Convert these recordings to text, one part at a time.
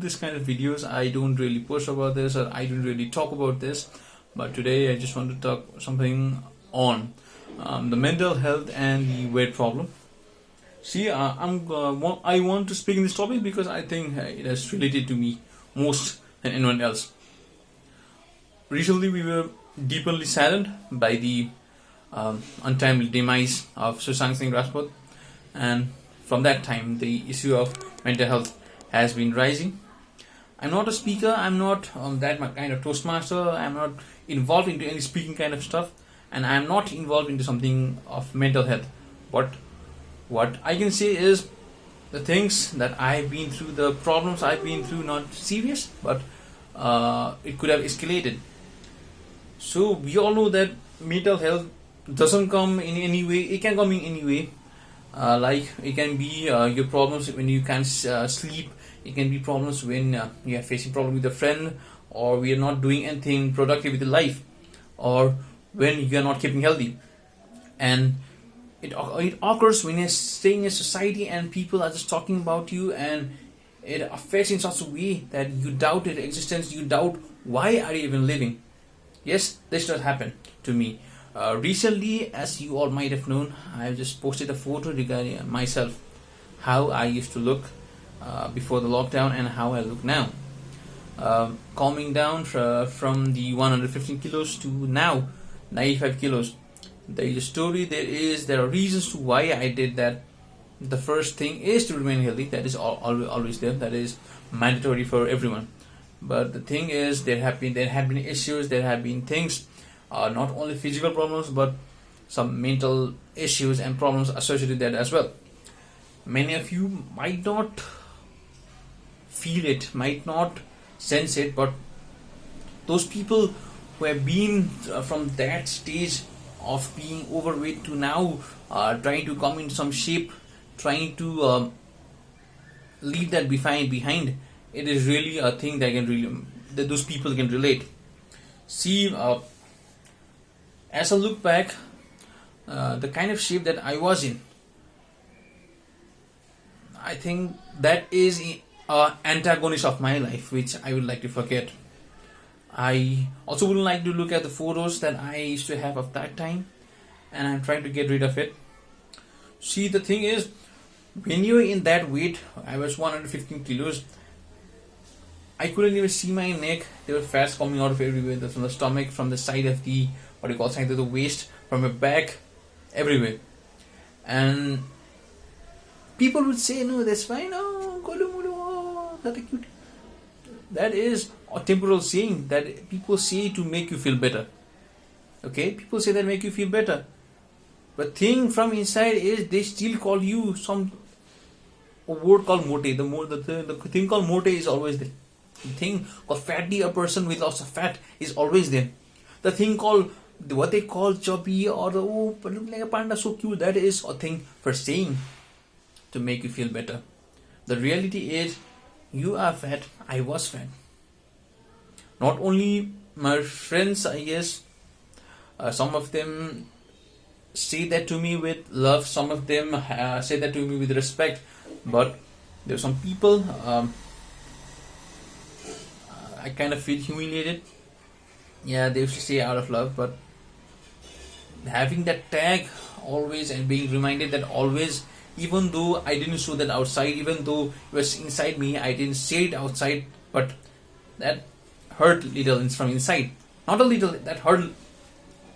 this kind of videos. I don't really post about this, or I don't really talk about this. But today I just want to talk something on the mental health and the weight problem. See, I want to speak in this topic because I think it has related to me most than anyone else. Recently, we were deeply saddened by the untimely demise of Sushant Singh Rajput, and from that time, the issue of mental health has been rising. I'm not a speaker. I'm not that kind of toastmaster. I'm not involved into any speaking kind of stuff, and I'm not involved into something of mental health. But what I can say is the things that I've been through, the problems I've been through, not serious, but it could have escalated. So we all know that mental health doesn't come in any way. It can come in any way. Like it can be your problems when you can't sleep. It can be problems when you are facing problem with a friend, or we are not doing anything productive with the life, or when you are not keeping healthy. And it occurs when you're staying in a society and people are just talking about you, and it affects in such a way that you doubt your existence. You doubt why are you even living. Yes, this does happen to me. Recently, as you all might have known, I just posted a photo regarding myself, how I used to look before the lockdown and how I look now. Calming down from the 115 kilos to now 95 kilos. There is a story, there are reasons to why I did that. The first thing is to remain healthy. That is always there. That is mandatory for everyone. But the thing is, there have been issues, there have been things, not only physical problems, but some mental issues and problems associated with that as well. Many of you might not feel it, might not sense it, but those people who have been from that stage of being overweight to now trying to come in some shape, trying to leave that behind, it is really a thing that those people can relate. See, as I look back, the kind of shape that I was in, I think that is an antagonist of my life, which I would like to forget. I also wouldn't like to look at the photos that I used to have of that time, and I'm trying to get rid of it. See, the thing is, when you're in that weight, I was 115 kilos, I couldn't even see my neck. There were fats coming out of everywhere, from the stomach, from the side of the, side of the waist, from my back, everywhere. And people would say, no, that's fine, that's cute. That is a temporal saying that people say to make you feel better. Okay, people say that make you feel better. But thing from inside is they still call you a word called mote. The thing called mote is always there. The thing called fatty, a person with lots of fat, is always there. The thing called, what they call chubby, or but look like a panda, so cute, that is a thing for saying to make you feel better. The reality is, you are fat, I was fat. Not only my friends, I guess, some of them say that to me with love, some of them say that to me with respect, but there are some people I kind of feel humiliated. Yeah, they used to say out of love, but having that tag always and being reminded that always, even though I didn't show that outside, even though it was inside me, I didn't say it outside, but that hurt little from inside. Not a little, that hurt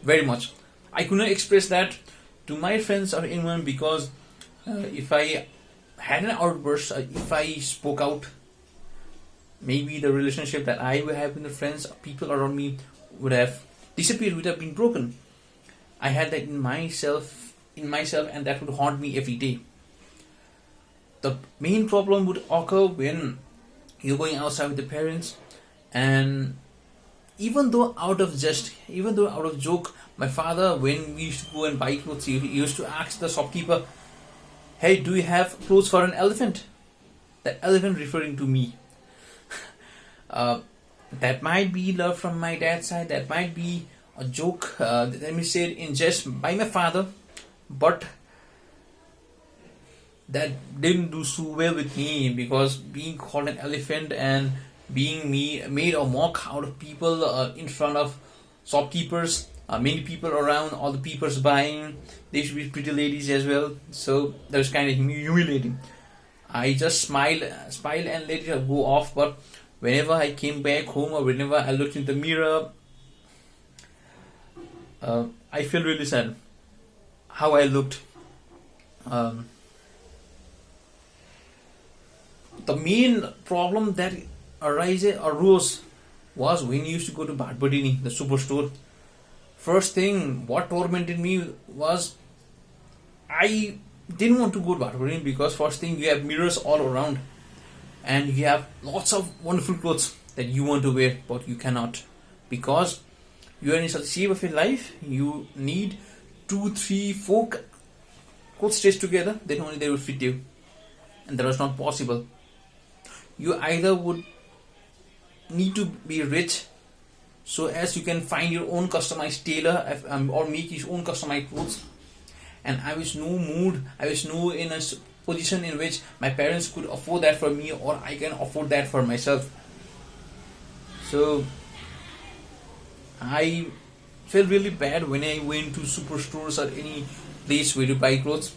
very much. I could not express that to my friends or anyone because if I had an outburst, if I spoke out, maybe the relationship that I would have with the friends, people around me would have disappeared, would have been broken. I had that in myself, and that would haunt me every day. The main problem would occur when you're going outside with the parents, and even though out of joke, my father, when we used to go and buy clothes, he used to ask the shopkeeper, hey, do you have clothes for an elephant? The elephant referring to me. That might be love from my dad's side, that might be a joke, let me say it in jest by my father, but that didn't do so well with me, because being called an elephant and being me made a mock out of people in front of shopkeepers, many people around, all the people's buying, they should be pretty ladies as well. So that was kind of humiliating. I just smiled and let it go off. But whenever I came back home or whenever I looked in the mirror, I feel really sad how I looked. The main problem that arose was when you used to go to Bhatbadini, the superstore. First thing, what tormented me was I didn't want to go to Bhatbadini because first thing, you have mirrors all around and you have lots of wonderful clothes that you want to wear, but you cannot, because you are in such shape of your life. You need 2, 3, 4 clothes stitched together, then only they will fit you, and that was not possible. You either would need to be rich so as you can find your own customized tailor, or make your own customized clothes. And I was no mood, I was no in a position in which my parents could afford that for me, or I can afford that for myself. So I felt really bad when I went to superstores or any place where you buy clothes.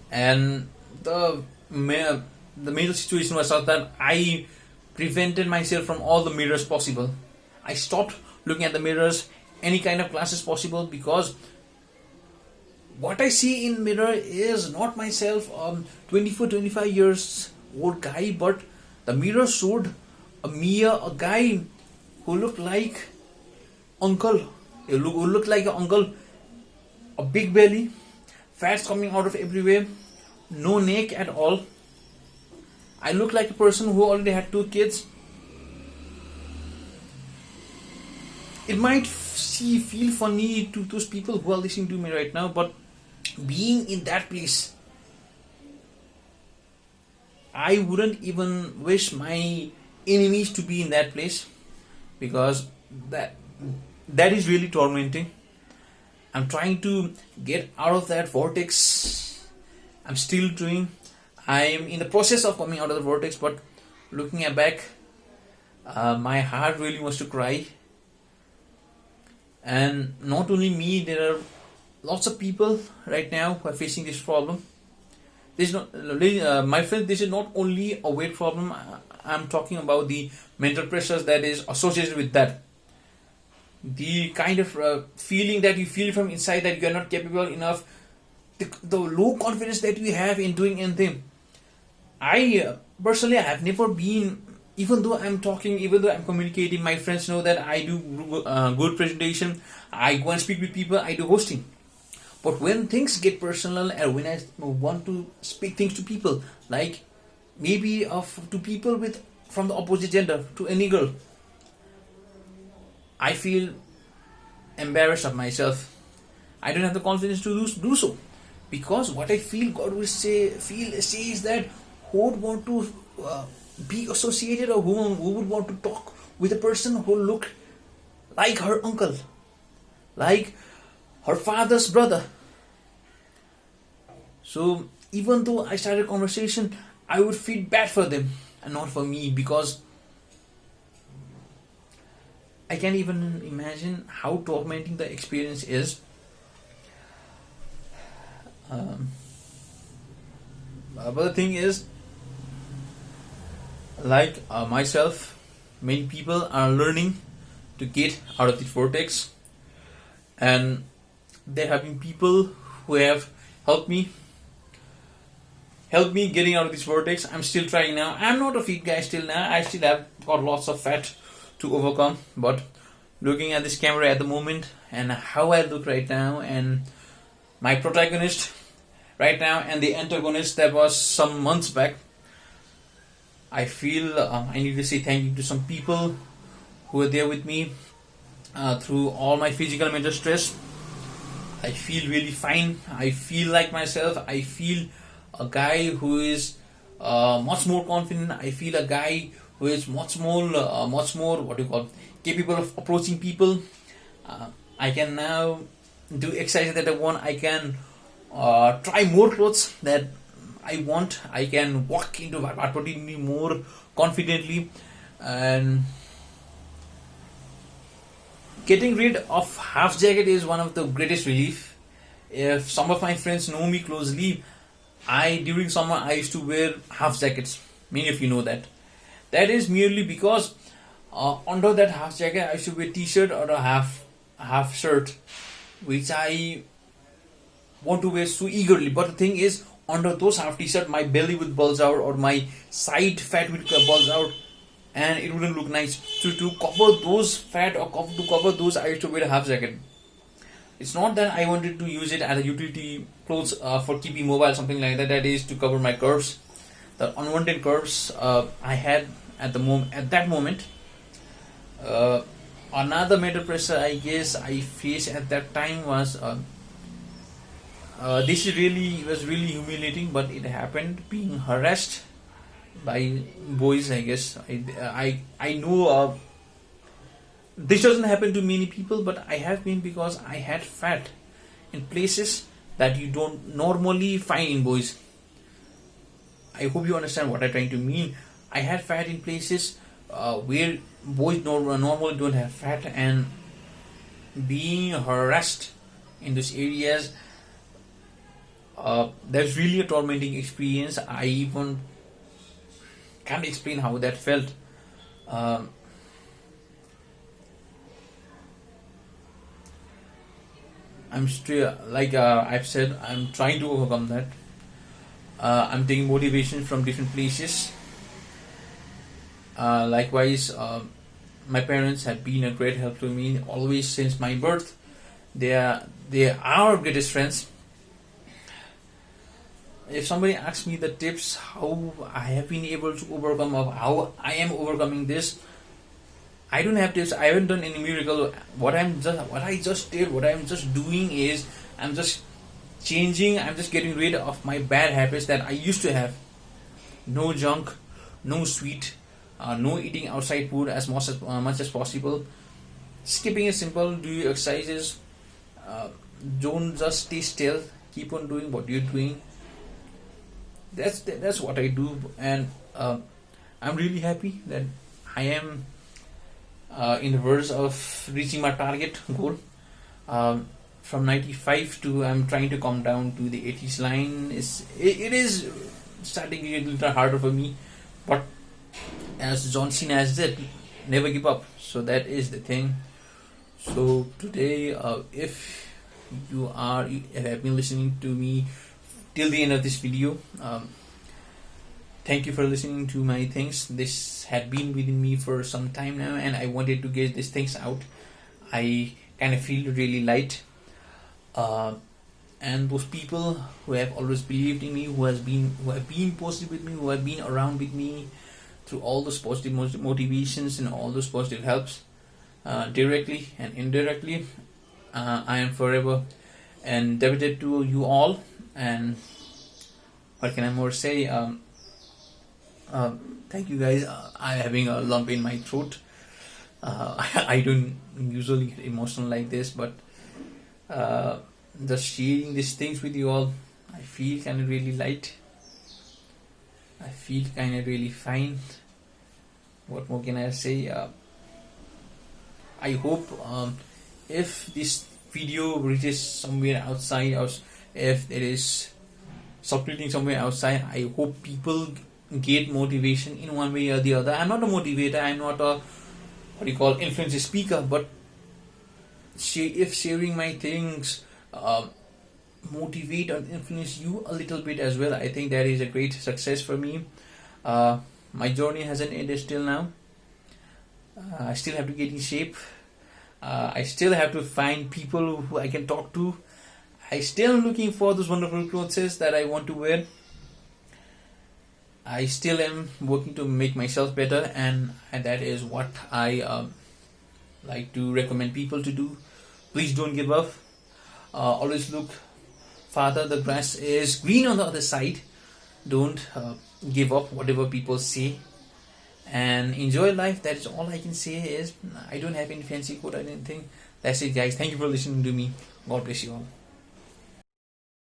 And the middle situation was such that I prevented myself from all the mirrors possible. I stopped looking at the mirrors, any kind of glasses possible, because what I see in mirror is not myself, 24, 25 years old guy, but the mirror showed a guy who looked like uncle, who looked like an uncle, a big belly, fats coming out of everywhere, no neck at all. I look like a person who already had 2 kids. It might feel funny to those people who are listening to me right now, but being in that place, I wouldn't even wish my enemies to be in that place, because that is really tormenting. I'm trying to get out of that vortex. I'm still doing. I'm in the process of coming out of the vortex, but looking back, my heart really wants to cry. And not only me, there are lots of people right now who are facing this problem. This is not, my friend, this is not only a weight problem. I'm talking about the mental pressures that is associated with that. The kind of feeling that you feel from inside that you are not capable enough, the low confidence that you have in doing anything. I personally have never been, even though I'm talking, even though I'm communicating, my friends know that I do good presentation, I go and speak with people, I do hosting. But when things get personal and when I want to speak things to people, like maybe to people from the opposite gender, to any girl, I feel embarrassed of myself. I don't have the confidence to do so, because what I feel God will say is that who would want to be associated, or who would want to talk with a person who looked like her uncle, like her father's brother. So even though I started a conversation, I would feel bad for them and not for me, because I can't even imagine how tormenting the experience is. But the thing is, like myself, many people are learning to get out of the vortex, and there have been people who have helped me getting out of this vortex. I'm still trying now. I'm not a fit guy still now. I still have got lots of fat to overcome, but looking at this camera at the moment and how I look right now, and my protagonist right now and the antagonist that was some months back, I feel I need to say thank you to some people who were there with me through all my physical and mental stress. I feel really fine. I feel like myself. I feel a guy who is much more confident. I feel a guy who is much more capable of approaching people. I can now do exercises that I want. I can try more clothes that I want. I can walk into Bhatpatini more confidently, and getting rid of half jacket is one of the greatest relief. If some of my friends know me closely, during summer I used to wear half jackets. Many of you know that. That is merely because under that half jacket I used to wear t-shirt or a half shirt, which I want to wear so eagerly. But the thing is, under those half t-shirt, my belly would bulge out or my side fat would bulge out, and it wouldn't look nice. So to cover those fat or to cover those, I used to wear a half jacket. It's not that I wanted to use it as a utility clothes for keeping mobile, something like that. That is to cover my curves, the unwanted curves I had at that moment. Another major pressure I guess I faced at that time was this was really humiliating, but it happened. Being harassed by boys, I guess. I know this doesn't happen to many people, but I have been, because I had fat in places that you don't normally find in boys. I hope you understand what I'm trying to mean. I had fat in places where boys normally don't have fat, and being harassed in those areas, that's really a tormenting experience. I even can't explain how that felt. I'm still, like I've said, I'm trying to overcome that. I'm taking motivation from different places. Likewise, my parents have been a great help to me always since my birth. They are our greatest friends. If somebody asks me the tips how I have been able to overcome, or how I am overcoming this, I don't have tips. I haven't done any miracle. What I'm just doing is I'm just changing. I'm just getting rid of my bad habits that I used to have. No junk, no sweet, no eating outside food as much as possible. Skipping is simple. Do your exercises. Don't just stay still. Keep on doing what you're doing. That's what I do, and I'm really happy that I am in the verge of reaching my target goal. From 95 to, I'm trying to come down to the 80s line. It is starting to get a little harder for me, but as John Cena has said, never give up. So that is the thing. So today, if you have been listening to me till the end of this video, thank you for listening to my things. This had been within me for some time now, and I wanted to get these things out. I kind of feel really light, and those people who have always believed in me, who have been positive with me, who have been around with me through all those positive motivations and all those positive helps, directly and indirectly, I am forever indebted to you all. And what can I more say? Thank you guys. I'm having a lump in my throat. I don't usually get emotional like this, but just sharing these things with you all, I feel kind of really light. I feel kind of really fine. What more can I say? I hope if this video reaches somewhere outside, or if it is circulating somewhere outside, I hope people get motivation in one way or the other. I'm not a motivator, I'm not a influencer speaker, but if sharing my things motivate or influence you a little bit as well, I think that is a great success for me. My journey hasn't ended still now. I still have to get in shape. I still have to find people who I can talk to. I still am looking for those wonderful clothes that I want to wear. I still am working to make myself better, and that is what I like to recommend people to do. Please don't give up. Always look farther. The grass is green on the other side. Don't give up whatever people say, and enjoy life. That is all I can say. I don't have any fancy quote or anything. That's it, guys. Thank you for listening to me. God bless you all.